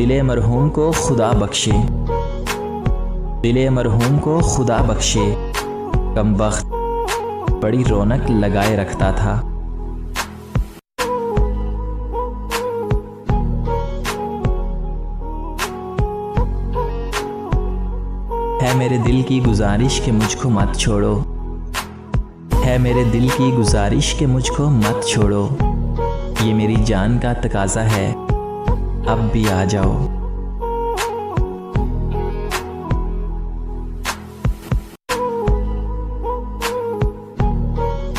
दिले मरहूम को खुदा बख्शे, दिले मरहूम को खुदा बख्शे, कमबख्त बड़ी रौनक लगाए रखता था। है मेरे दिल की गुजारिश कि मुझको मत छोड़ो, है मेरे दिल की गुजारिश कि मुझको मत छोड़ो, ये मेरी जान का तकाजा है, अब भी आ जाओ।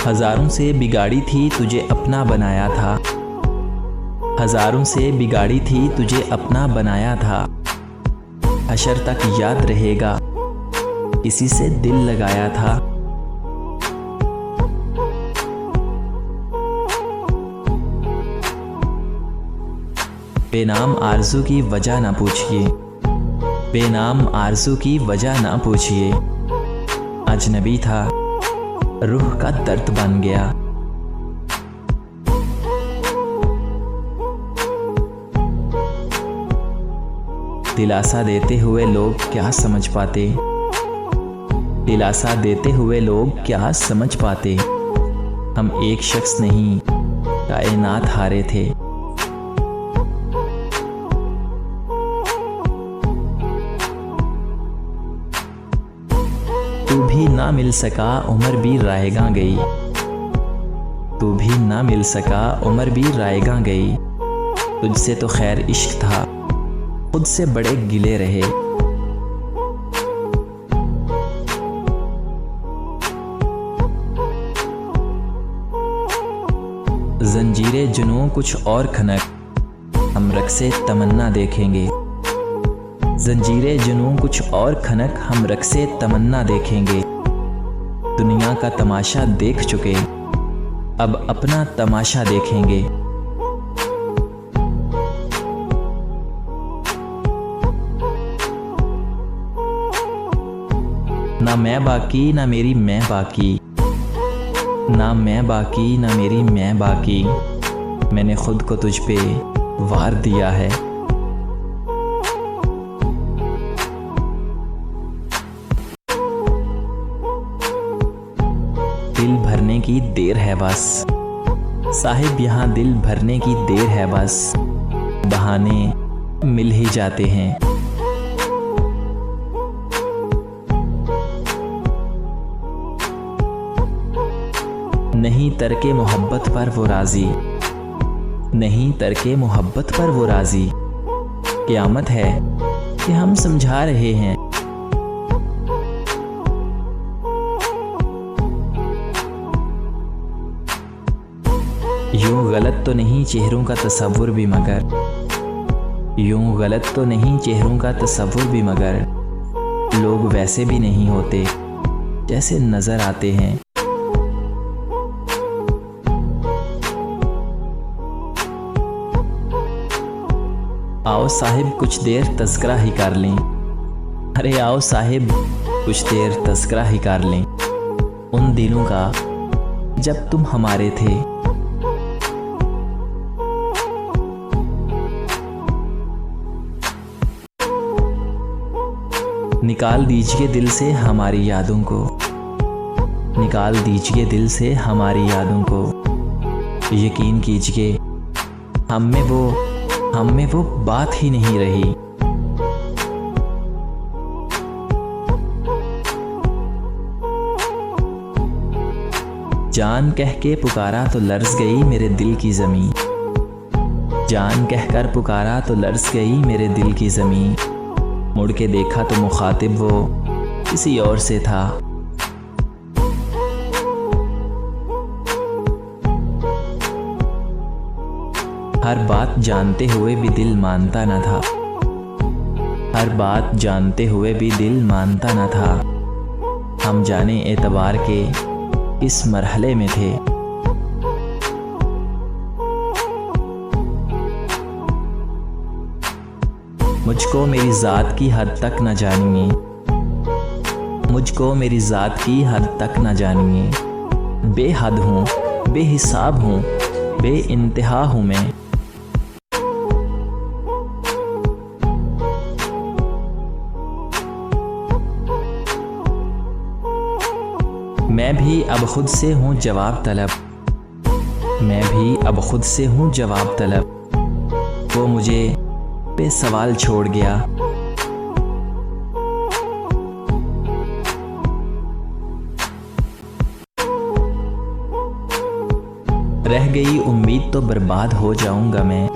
हजारों से बिगाड़ी थी तुझे अपना बनाया था, हजारों से बिगाड़ी थी तुझे अपना बनाया था, हशर तक याद रहेगा इसी से दिल लगाया था। बेनाम आरज़ू की वजह ना पूछिए, बेनाम आरज़ू की वजह ना पूछिए, अजनबी था रूह का दर्द बन गया। दिलासा देते हुए लोग क्या समझ पाते, दिलासा देते हुए लोग क्या समझ पाते, हम एक शख्स नहीं कायनात हारे थे। तू भी ना मिल सका उम्र भी रायगा गई, तू भी ना मिल सका उम्र भी रायगा गई, तुझसे तो खैर इश्क था खुद से बड़े गिले रहे। जंजीरे जुनूं कुछ और खनक हम रक्से तमन्ना देखेंगे, जंजीरे जुनूं कुछ और खनक हम रक्से तमन्ना देखेंगे, दुनिया का तमाशा देख चुके अब अपना तमाशा देखेंगे। ना मैं बाकी ना मेरी मैं बाकी, ना मैं बाकी ना मेरी मैं बाकी, मैंने खुद को तुझ पे वार दिया है। दिल भरने की देर है बस साहिब, यहाँ दिल भरने की देर है बस, बहाने मिल ही जाते हैं। नहीं तरके मोहब्बत पर वो राजी, नहीं तरके मोहब्बत पर वो राजी, क़यामत है कि हम समझा रहे हैं। यूं गलत तो नहीं चेहरों का तसव्वुर भी मगर, यूं गलत तो नहीं चेहरों का तसव्वुर भी मगर, लोग वैसे भी नहीं होते जैसे नजर आते हैं। आओ साहिब कुछ देर तज़किरा ही कर लें, अरे आओ साहिब कुछ देर तज़किरा ही कर लें, उन दिनों का जब तुम हमारे थे। निकाल दीजिए दिल से हमारी यादों को, निकाल दीजिए दिल से हमारी यादों को, यकीन कीजिए हम में वो बात ही नहीं रही। जान कह के पुकारा तो लर्ज़ गई मेरे दिल की ज़मीं, जान कहकर पुकारा तो लर्ज़ गई मेरे दिल की ज़मीं, मुड़ के देखा तो मुखातिब वो किसी और से था। हर बात जानते हुए भी दिल मानता न था, हर बात जानते हुए भी दिल मानता न था, हम जाने एतबार के इस मरहले में थे। मुझको मेरी ज़ात की हद तक न जानिए, मुझको मेरी ज़ात की हद तक न जानिए, बेहद हूँ बेहिसाब हूँ बेइंतहा हूँ मैं। मैं भी अब खुद से हूँ जवाब तलब, मैं भी अब खुद से हूँ जवाब तलब। वो मुझे बेसवाल छोड़ गया। रह गई उम्मीद तो बर्बाद हो जाऊंगा मैं,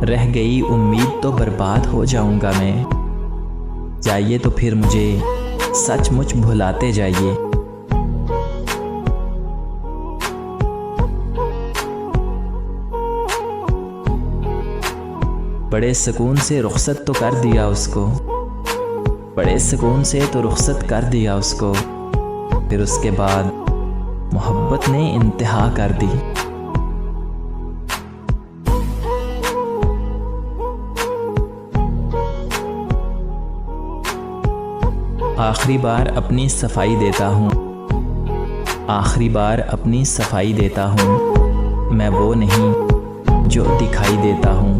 रह गई उम्मीद तो बर्बाद हो जाऊंगा मैं। जाइए तो फिर मुझे सचमुच भुलाते जाइए। बड़े सुकून से रुखसत तो कर दिया उसको, बड़े सुकून से तो रुखसत कर दिया उसको। फिर उसके बाद मोहब्बत ने इंतहा कर दी। आखिरी बार अपनी सफाई देता हूँ, आखिरी बार अपनी सफाई देता हूँ। मैं वो नहीं जो दिखाई देता हूँ।